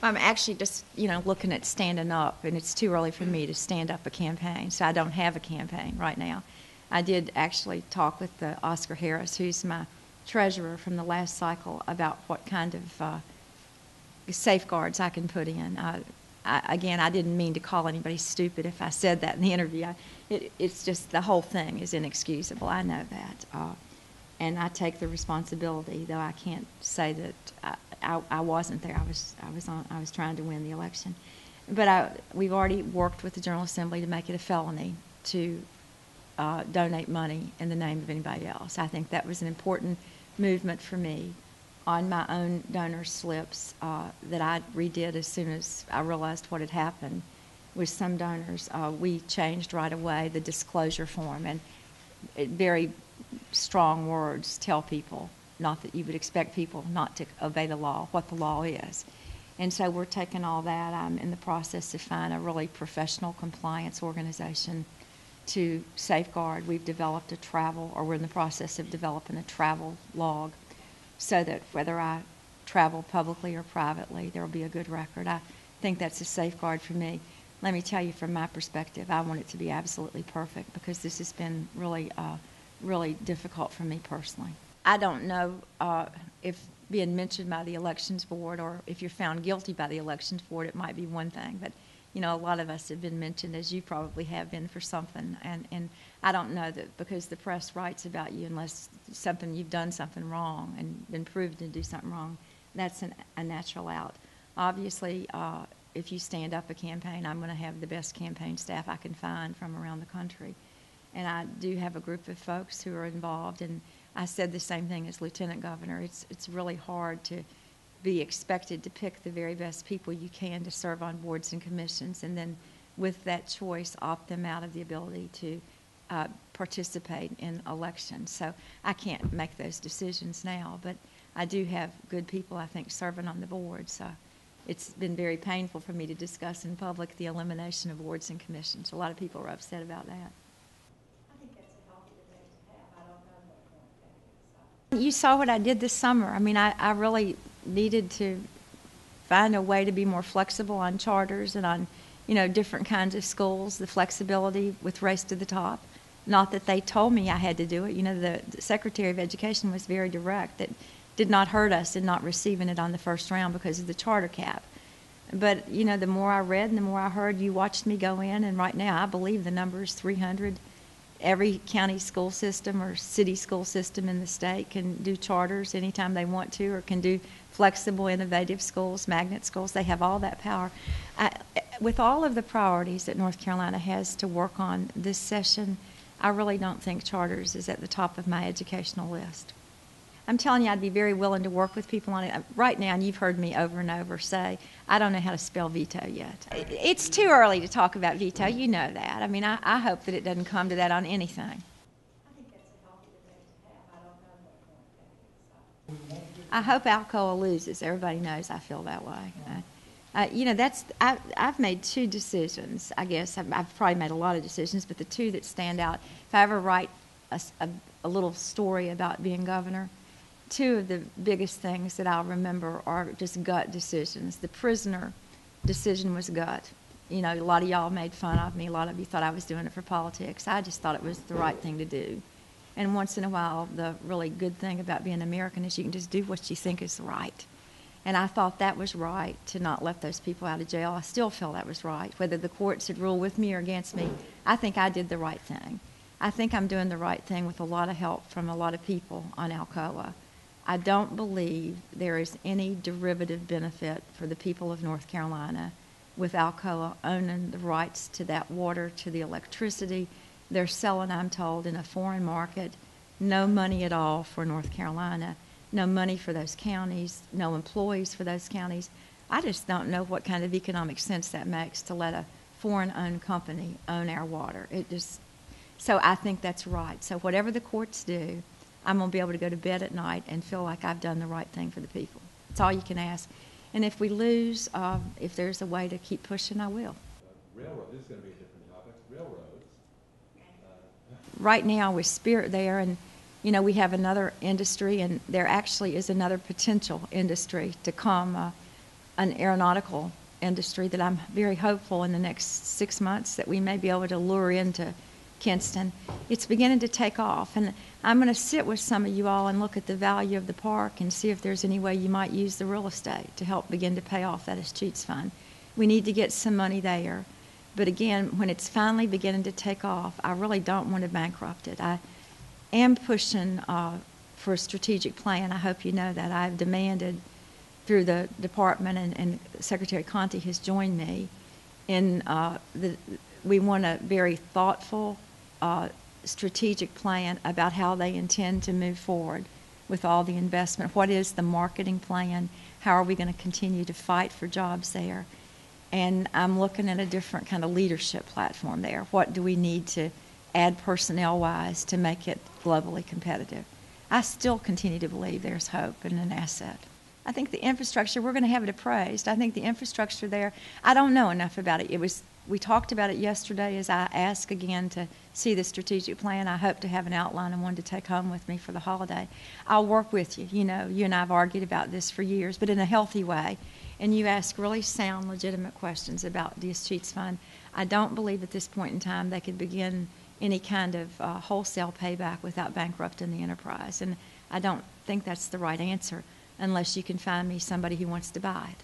I'm actually just, looking at standing up, and it's too early for me to stand up a campaign, so I don't have a campaign right now. I did actually talk with Oscar Harris, who's my treasurer from the last cycle, about what kind of safeguards I can put in. Again, I didn't mean to call anybody stupid if I said that in the interview. It's just the whole thing is inexcusable. I know that. And I take the responsibility, though I can't say that I wasn't there. I was trying to win the election. But we've already worked with the General Assembly to make it a felony to donate money in the name of anybody else. I think that was an important movement for me. On my own donor slips that I redid as soon as I realized what had happened with some donors, we changed right away the disclosure form, and very strong words tell people, not that you would expect people not to obey the law, what the law is. And so we're taking all that. I'm in the process of finding a really professional compliance organization to safeguard. We've developed we're in the process of developing a travel log, so that whether I travel publicly or privately, there will be a good record. I think that's a safeguard for me. Let me tell you, from my perspective, I want it to be absolutely perfect, because this has been really, really difficult for me personally. I don't know if being mentioned by the Elections Board, or if you're found guilty by the Elections Board, it might be one thing. But, a lot of us have been mentioned, as you probably have been, for something. And I don't know that because the press writes about you, unless you've done something wrong and been proven to do something wrong, that's a natural out. Obviously, if you stand up a campaign, I'm going to have the best campaign staff I can find from around the country. And I do have a group of folks who are involved, and I said the same thing as Lieutenant Governor. It's really hard to be expected to pick the very best people you can to serve on boards and commissions, and then with that choice opt them out of the ability to participate in elections. So I can't make those decisions now, but I do have good people, I think, serving on the board. So it's been very painful for me to discuss in public the elimination of boards and commissions. A lot of people are upset about that. I think that's a healthy debate to have. I don't know what point. You saw what I did this summer. I mean, I really needed to find a way to be more flexible on charters and on, different kinds of schools, the flexibility with Race to the Top. Not that they told me I had to do it. The Secretary of Education was very direct. That did not hurt us in not receiving it on the first round because of the charter cap. But, the more I read and the more I heard, you watched me go in, and right now I believe the number is 300. Every county school system or city school system in the state can do charters anytime they want to, or can do flexible, innovative schools, magnet schools. They have all that power. With all of the priorities that North Carolina has to work on this session, I really don't think charters is at the top of my educational list. I'm telling you, I'd be very willing to work with people on it. Right now, and you've heard me over and over say, I don't know how to spell veto yet. It's too early to talk about veto. You know that. I mean, I hope that it doesn't come to that on anything. I think that's a healthy debate to have. I don't know what point that is. I hope Alcoa loses. Everybody knows I feel that way. I've made two decisions, I guess. I've probably made a lot of decisions, but the two that stand out, if I ever write a little story about being governor, two of the biggest things that I'll remember are just gut decisions. The prisoner decision was gut. A lot of y'all made fun of me. A lot of you thought I was doing it for politics. I just thought it was the right thing to do. And once in a while, the really good thing about being American is you can just do what you think is right. And I thought that was right, to not let those people out of jail. I still feel that was right. Whether the courts had ruled with me or against me, I think I did the right thing. I think I'm doing the right thing with a lot of help from a lot of people on Alcoa. I don't believe there is any derivative benefit for the people of North Carolina with Alcoa owning the rights to that water, to the electricity. They're selling, I'm told, in a foreign market. No money at all for North Carolina. No money for those counties. No employees for those counties. I just don't know what kind of economic sense that makes to let a foreign-owned company own our water. So I think that's right. So whatever the courts do, I'm going to be able to go to bed at night and feel like I've done the right thing for the people. That's all you can ask. And if we lose, if there's a way to keep pushing, I will. Railroad, this is going to be a different topic. Railroads. Right now with Spirit there, and we have another industry, and there actually is another potential industry to come an aeronautical industry that I'm very hopeful in the next 6 months that we may be able to lure into Kinston. It's beginning to take off, and I'm going to sit with some of you all and look at the value of the park and see if there's any way you might use the real estate to help begin to pay off that escheats fund. We need to get some money there, but again, when it's finally beginning to take off, I really don't want to bankrupt it. I am pushing for a strategic plan. I hope you know that. I've demanded through the department, and Secretary Conte has joined me in we want a very thoughtful, strategic plan about how they intend to move forward with all the investment. What is the marketing plan? How are we going to continue to fight for jobs there? And I'm looking at a different kind of leadership platform there. What do we need to add personnel-wise to make it globally competitive? I still continue to believe there's hope and an asset. I think the infrastructure, we're going to have it appraised. I think the infrastructure there, I don't know enough about it. We talked about it yesterday as I asked again to see the strategic plan. I hope to have an outline and one to take home with me for the holiday. I'll work with you. You know, you and I have argued about this for years, but in a healthy way. And you ask really sound, legitimate questions about the escheats fund. I don't believe at this point in time they could begin any kind of wholesale payback without bankrupting the enterprise. And I don't think that's the right answer unless you can find me somebody who wants to buy it.